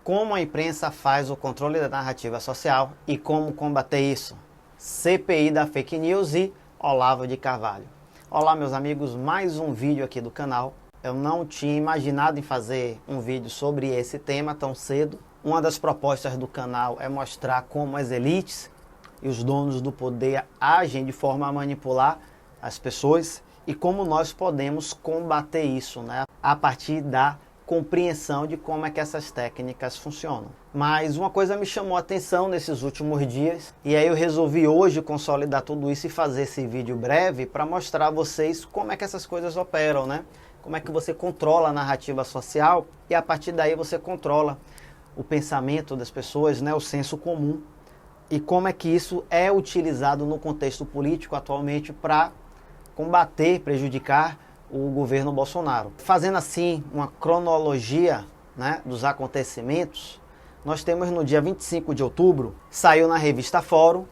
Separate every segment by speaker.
Speaker 1: Como a imprensa faz o controle da narrativa social e como combater isso. CPI da Fake News e Olavo de Carvalho. Olá meus amigos, mais um vídeo aqui do canal. Eu não tinha imaginado em fazer um vídeo sobre esse tema tão cedo. Uma das propostas do canal é mostrar como as elites e os donos do poder agem de forma a manipular as pessoas e como nós podemos combater isso, né? A partir da compreensão de como é que essas técnicas funcionam. Mas uma coisa me chamou a atenção nesses últimos dias e aí eu resolvi hoje consolidar tudo isso e fazer esse vídeo breve para mostrar a vocês como é que essas coisas operam, né? Como é que você controla a narrativa social e a partir daí você controla o pensamento das pessoas, né? O senso comum e como é que isso é utilizado no contexto político atualmente para combater, prejudicar o governo Bolsonaro. Fazendo assim uma cronologia, né, dos acontecimentos, nós temos no dia 25 de outubro, saiu na revista Fórum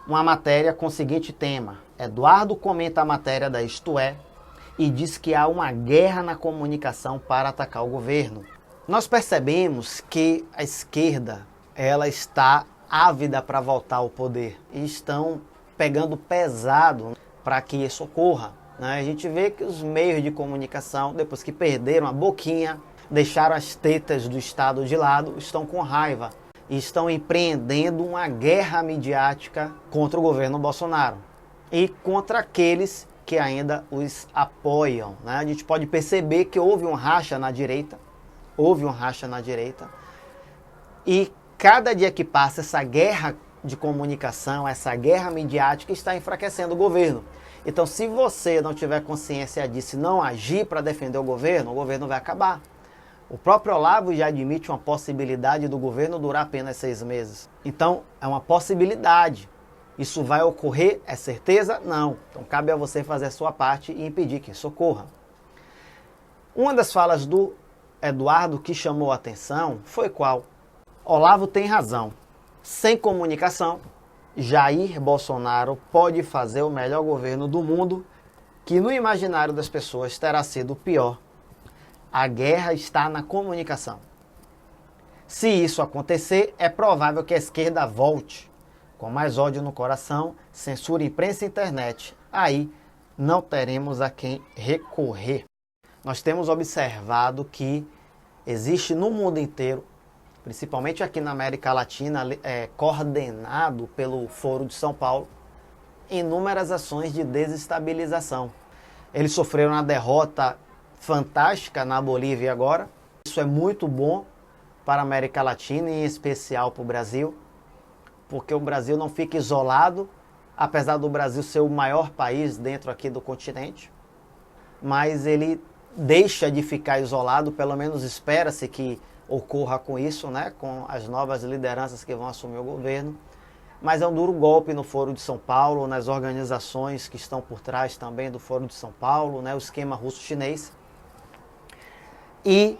Speaker 1: uma matéria com o seguinte tema: Eduardo comenta a matéria da Isto É e diz que há uma guerra na comunicação para atacar o governo. Nós percebemos que a esquerda ela está ávida para voltar ao poder e estão pegando pesado para que isso ocorra. A gente vê que os meios de comunicação, depois que perderam a boquinha, deixaram as tetas do Estado de lado, estão com raiva e estão empreendendo uma guerra midiática contra o governo Bolsonaro e contra aqueles que ainda os apoiam, né? A gente pode perceber que houve um racha na direita, e cada dia que passa essa guerra de comunicação, essa guerra midiática está enfraquecendo o governo. Então, se você não tiver consciência disso e não agir para defender o governo vai acabar. O próprio Olavo já admite uma possibilidade do governo durar apenas 6 meses. Então, é uma possibilidade. Isso vai ocorrer? É certeza? Não. Então, cabe a você fazer a sua parte e impedir que isso ocorra. Uma das falas do Eduardo que chamou a atenção foi qual? Olavo tem razão. Sem comunicação, Jair Bolsonaro pode fazer o melhor governo do mundo, que no imaginário das pessoas terá sido o pior. A guerra está na comunicação. Se isso acontecer, é provável que a esquerda volte, com mais ódio no coração, censura imprensa e internet. Aí não teremos a quem recorrer. Nós temos observado que existe no mundo inteiro, principalmente aqui na América Latina, coordenado pelo Foro de São Paulo, inúmeras ações de desestabilização. Eles sofreram uma derrota fantástica na Bolívia agora. Isso é muito bom para a América Latina, e em especial para o Brasil, porque o Brasil não fica isolado, apesar do Brasil ser o maior país dentro aqui do continente, mas ele deixa de ficar isolado, pelo menos espera-se que ocorra com isso, né, com as novas lideranças que vão assumir o governo. Mas é um duro golpe no Foro de São Paulo, nas organizações que estão por trás também do Foro de São Paulo, né, o esquema russo-chinês. E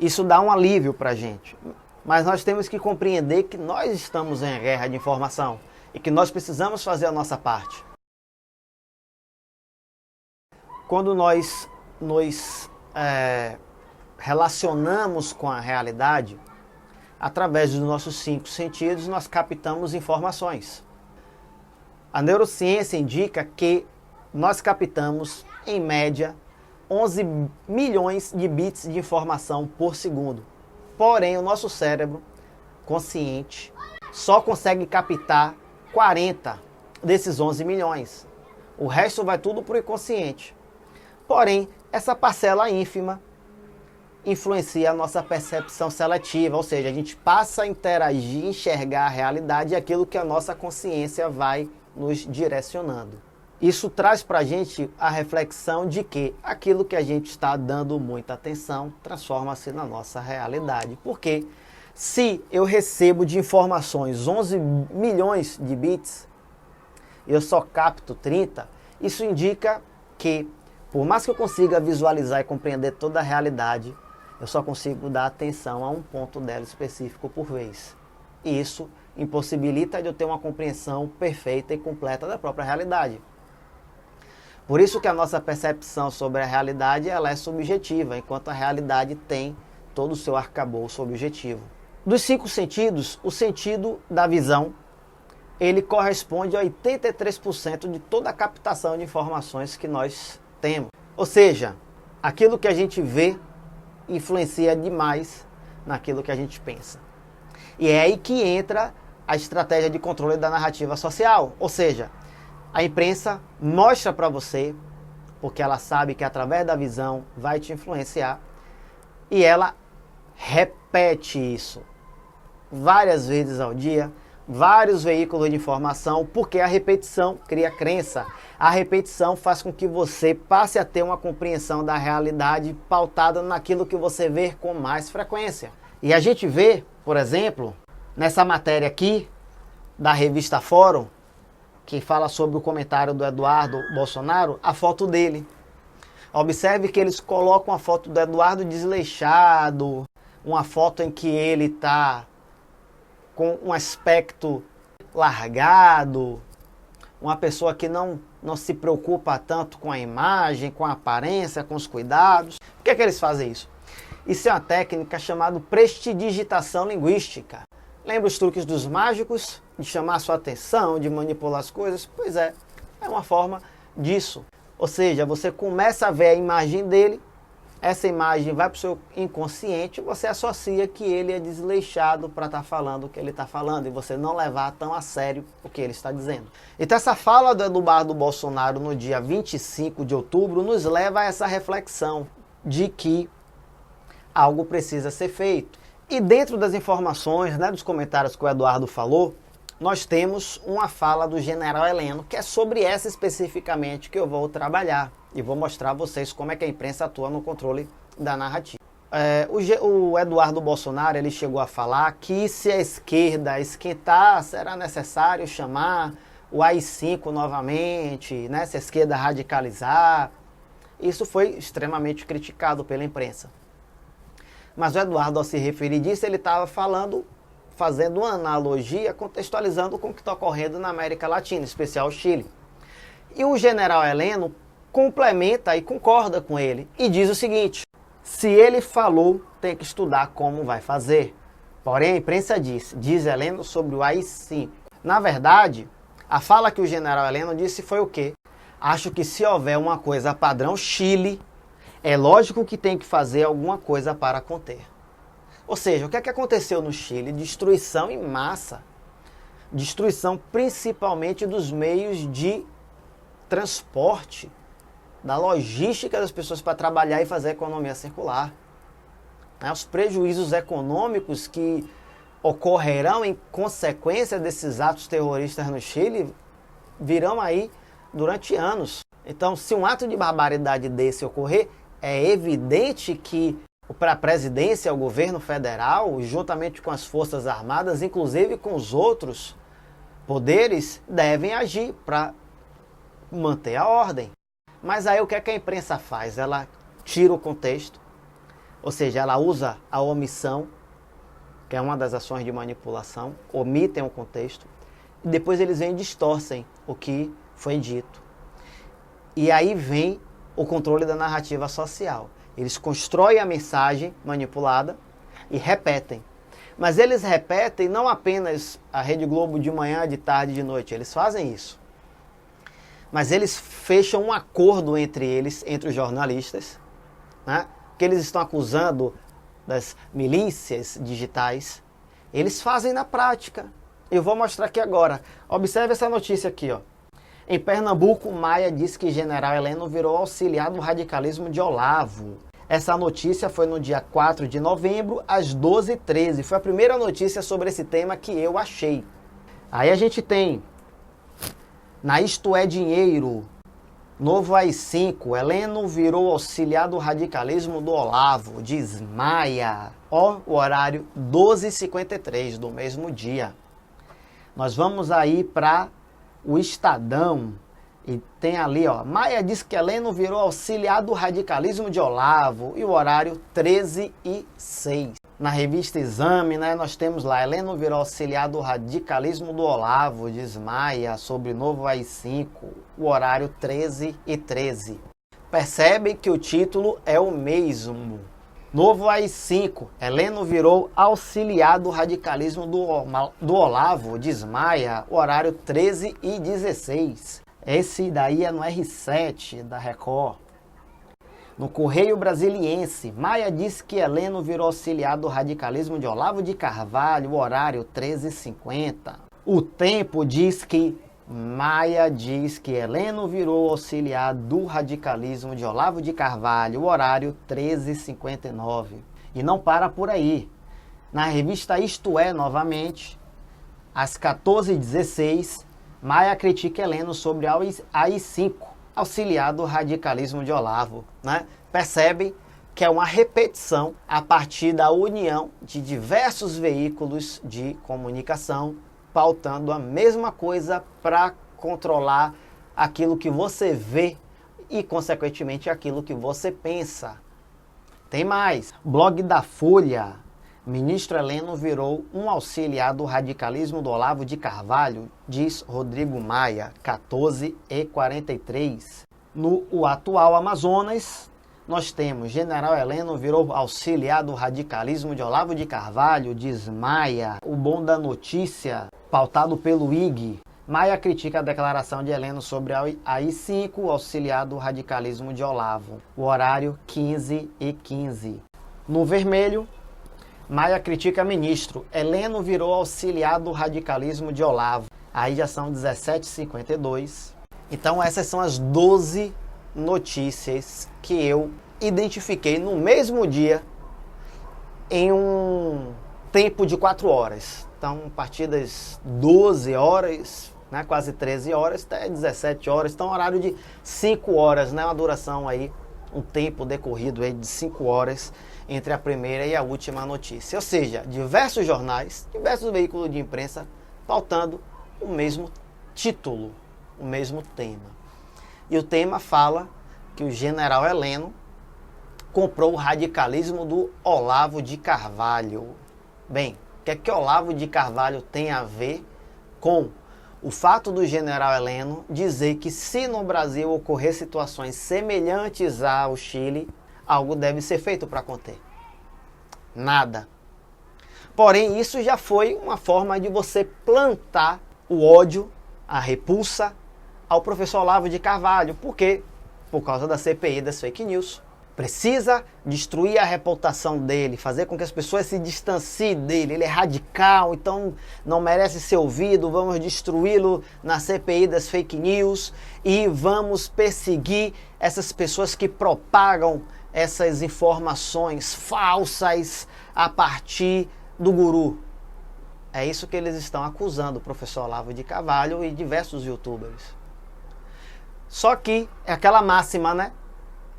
Speaker 1: isso dá um alívio para a gente. Mas nós temos que compreender que nós estamos em guerra de informação e que nós precisamos fazer a nossa parte. Quando nós nos relacionamos com a realidade, através dos nossos 5 sentidos, nós captamos informações. A neurociência indica que nós captamos, em média, 11 milhões de bits de informação por segundo. Porém, o nosso cérebro consciente só consegue captar 40 desses 11 milhões. O resto vai tudo para o inconsciente. Porém, essa parcela ínfima influencia a nossa percepção seletiva, ou seja, a gente passa a interagir, enxergar a realidade e aquilo que a nossa consciência vai nos direcionando. Isso traz para a gente a reflexão de que aquilo que a gente está dando muita atenção transforma-se na nossa realidade. Porque se eu recebo de informações 11 milhões de bits, eu só capto 30, isso indica que, por mais que eu consiga visualizar e compreender toda a realidade, eu só consigo dar atenção a um ponto dela específico por vez. E isso impossibilita de eu ter uma compreensão perfeita e completa da própria realidade. Por isso que a nossa percepção sobre a realidade ela é subjetiva, enquanto a realidade tem todo o seu arcabouço objetivo. Dos 5 sentidos, o sentido da visão, ele corresponde a 83% de toda a captação de informações que nós temos. Ou seja, aquilo que a gente vê influencia demais naquilo que a gente pensa. E é aí que entra a estratégia de controle da narrativa social. Ou seja, a imprensa mostra para você, porque ela sabe que através da visão vai te influenciar, e ela repete isso várias vezes ao dia, vários veículos de informação, porque a repetição cria crença. A repetição faz com que você passe a ter uma compreensão da realidade pautada naquilo que você vê com mais frequência. E a gente vê, por exemplo, nessa matéria aqui da revista Fórum, que fala sobre o comentário do Eduardo Bolsonaro, a foto dele. Observe que eles colocam a foto do Eduardo desleixado, uma foto em que ele está com um aspecto largado, uma pessoa que não se preocupa tanto com a imagem, com a aparência, com os cuidados. Por que é que eles fazem isso? Isso é uma técnica chamada prestidigitação linguística. Lembra os truques dos mágicos? De chamar a sua atenção, de manipular as coisas? Pois é uma forma disso. Ou seja, você começa a ver a imagem dele, essa imagem vai para o seu inconsciente, você associa que ele é desleixado para estar falando o que ele está falando, e você não levar tão a sério o que ele está dizendo. Então essa fala do Eduardo Bolsonaro no dia 25 de outubro nos leva a essa reflexão de que algo precisa ser feito. E dentro das informações, dos comentários que o Eduardo falou, nós temos uma fala do General Heleno, que é sobre essa especificamente que eu vou trabalhar. E vou mostrar a vocês como é que a imprensa atua no controle da narrativa. O Eduardo Bolsonaro ele chegou a falar que se a esquerda esquentar, será necessário chamar o AI-5 novamente, se a esquerda radicalizar. Isso foi extremamente criticado pela imprensa. Mas o Eduardo, ao se referir disso, ele estava fazendo uma analogia, contextualizando com o que está ocorrendo na América Latina, em especial o Chile. E o General Heleno complementa e concorda com ele e diz o seguinte: se ele falou, tem que estudar como vai fazer. Porém, a imprensa diz Heleno sobre o AI-5. Na verdade, a fala que o General Heleno disse foi o quê? Acho que se houver uma coisa padrão Chile, é lógico que tem que fazer alguma coisa para conter. Ou seja, o que é que aconteceu no Chile? Destruição em massa. Destruição principalmente dos meios de transporte, da logística das pessoas para trabalhar e fazer a economia circular. Os prejuízos econômicos que ocorrerão em consequência desses atos terroristas no Chile virão aí durante anos. Então, se um ato de barbaridade desse ocorrer, é evidente que para a presidência, o governo federal, juntamente com as Forças Armadas, inclusive com os outros poderes, devem agir para manter a ordem. Mas aí o que é que a imprensa faz? Ela tira o contexto, ou seja, ela usa a omissão, que é uma das ações de manipulação, omitem o contexto, e depois eles vêm e distorcem o que foi dito. E aí vem o controle da narrativa social. Eles constroem a mensagem manipulada e repetem. Mas eles repetem não apenas a Rede Globo de manhã, de tarde, de noite. Eles fazem isso. Mas eles fecham um acordo entre eles, entre os jornalistas, que eles estão acusando das milícias digitais. Eles fazem na prática. Eu vou mostrar aqui agora. Observe essa notícia aqui, ó. Em Pernambuco, Maia disse que General Heleno virou auxiliar do radicalismo de Olavo. Essa notícia foi no dia 4 de novembro, às 12h13. Foi a primeira notícia sobre esse tema que eu achei. Aí a gente tem, na Isto é Dinheiro, novo AI-5, Heleno virou auxiliar do radicalismo do Olavo, diz Maia. Ó, o horário 12h53 do mesmo dia. Nós vamos aí para o Estadão, e tem ali, ó, Maia diz que Heleno virou auxiliar do radicalismo de Olavo, e o horário 13h06. Na revista Exame, nós temos lá, Heleno virou auxiliar do radicalismo do Olavo, diz Maia, sobre novo AI-5, o horário 13h13. Percebem que o título é o mesmo. Novo AI-5. Heleno virou auxiliar do radicalismo do Olavo, desmaia, horário 13h16. Esse daí é no R7 da Record. No Correio Brasiliense, Maia diz que Heleno virou auxiliar do radicalismo de Olavo de Carvalho, horário 13h50. O Tempo diz que Maia diz que Heleno virou auxiliar do radicalismo de Olavo de Carvalho, horário 13h59. E não para por aí. Na revista Isto É, novamente, às 14h16, Maia critica Heleno sobre a AI-5, auxiliar do radicalismo de Olavo. Percebe que é uma repetição a partir da união de diversos veículos de comunicação, pautando a mesma coisa para controlar aquilo que você vê e, consequentemente, aquilo que você pensa. Tem mais. Blog da Folha. Ministro Heleno virou um auxiliar do radicalismo do Olavo de Carvalho, diz Rodrigo Maia, 14h43. No O Atual Amazonas, nós temos General Heleno virou auxiliar do radicalismo de Olavo de Carvalho, diz Maia. O Bom da Notícia, pautado pelo IG. Maia critica a declaração de Heleno sobre a AI-5, auxiliar do radicalismo de Olavo. O horário 15h15. No Vermelho, Maia critica ministro. Heleno virou auxiliar do radicalismo de Olavo. Aí já são 17h52. Então essas são as 12 notícias que eu identifiquei no mesmo dia em um tempo de 4 horas. Então, a partir das 12 horas, quase 13 horas, até 17 horas. Então, horário de 5 horas, uma duração aí, um tempo decorrido aí de 5 horas entre a primeira e a última notícia. Ou seja, diversos jornais, diversos veículos de imprensa pautando o mesmo título, o mesmo tema. E o tema fala que o general Heleno comprou o radicalismo do Olavo de Carvalho. Bem, o que é que Olavo de Carvalho tem a ver com o fato do general Heleno dizer que se no Brasil ocorrer situações semelhantes ao Chile, algo deve ser feito para conter? Nada. Porém, isso já foi uma forma de você plantar o ódio, a repulsa ao professor Olavo de Carvalho. Por quê? Por causa da CPI das fake news. Precisa destruir a reputação dele, fazer com que as pessoas se distanciem dele. Ele é radical, então não merece ser ouvido. Vamos destruí-lo na CPI das fake news e vamos perseguir essas pessoas que propagam essas informações falsas a partir do guru. É isso que eles estão acusando o professor Olavo de Carvalho e diversos youtubers. Só que é aquela máxima,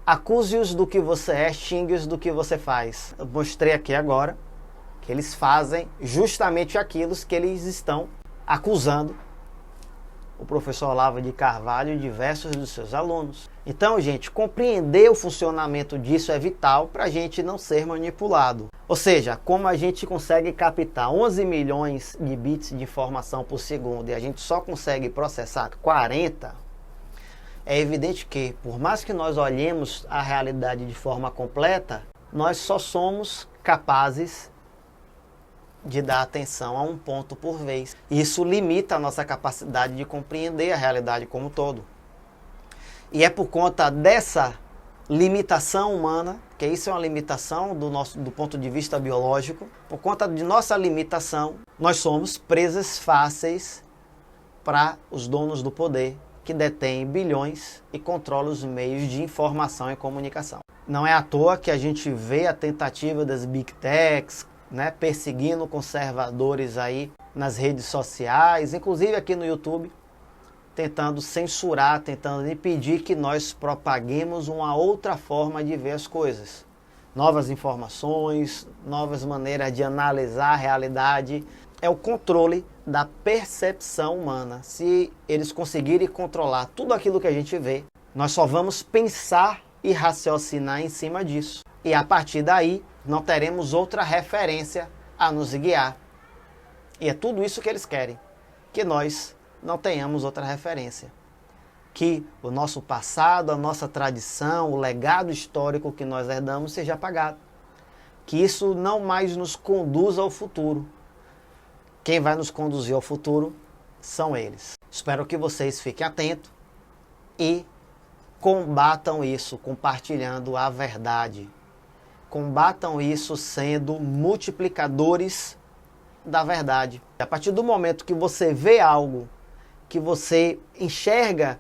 Speaker 1: Acuse-os do que você é, xingue-os do que você faz. Eu mostrei aqui agora que eles fazem justamente aquilo que eles estão acusando o professor Olavo de Carvalho e diversos dos seus alunos. Então, gente, compreender o funcionamento disso é vital para a gente não ser manipulado. Ou seja, como a gente consegue captar 11 milhões de bits de informação por segundo e a gente só consegue processar 40, é evidente que, por mais que nós olhemos a realidade de forma completa, nós só somos capazes de dar atenção a um ponto por vez. Isso limita a nossa capacidade de compreender a realidade como um todo. E é por conta dessa limitação humana, que isso é uma limitação do ponto de vista biológico, por conta de nossa limitação, nós somos presas fáceis para os donos do poder, que detém bilhões e controla os meios de informação e comunicação. Não é à toa que a gente vê a tentativa das Big Techs, perseguindo conservadores aí nas redes sociais, inclusive aqui no YouTube, tentando censurar, tentando impedir que nós propaguemos uma outra forma de ver as coisas. Novas informações, novas maneiras de analisar a realidade. É o controle da percepção humana. Se eles conseguirem controlar tudo aquilo que a gente vê, nós só vamos pensar e raciocinar em cima disso. E a partir daí, não teremos outra referência a nos guiar. E é tudo isso que eles querem, que nós não tenhamos outra referência. Que o nosso passado, a nossa tradição, o legado histórico que nós herdamos seja apagado. que isso não mais nos conduz ao futuro. Quem vai nos conduzir ao futuro são eles. Espero que vocês fiquem atentos e combatam isso compartilhando a verdade. Combatam isso sendo multiplicadores da verdade. A partir do momento que você vê algo, que você enxerga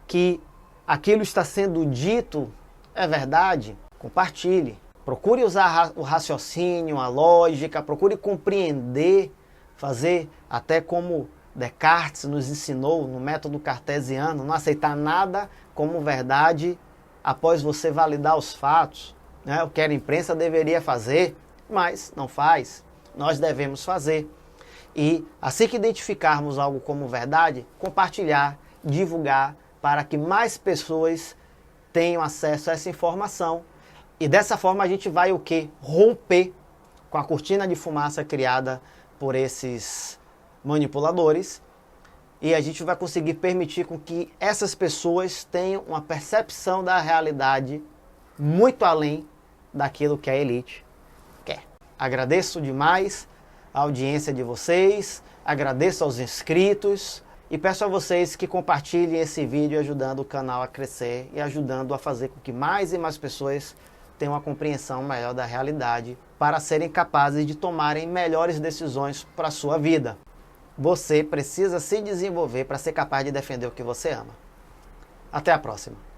Speaker 1: que aquilo está sendo dito é verdade, compartilhe. Procure usar o raciocínio, a lógica, procure compreender, fazer até como Descartes nos ensinou no método cartesiano, não aceitar nada como verdade após você validar os fatos, né? O que a imprensa deveria fazer, mas não faz. Nós devemos fazer. E assim que identificarmos algo como verdade, compartilhar, divulgar, para que mais pessoas tenham acesso a essa informação. E dessa forma a gente vai o quê? Romper com a cortina de fumaça criada por esses manipuladores. E a gente vai conseguir permitir com que essas pessoas tenham uma percepção da realidade muito além daquilo que a elite quer. Agradeço demais a audiência de vocês, agradeço aos inscritos e peço a vocês que compartilhem esse vídeo ajudando o canal a crescer e ajudando a fazer com que mais e mais pessoas tenham uma compreensão maior da realidade para serem capazes de tomarem melhores decisões para a sua vida. Você precisa se desenvolver para ser capaz de defender o que você ama. Até a próxima.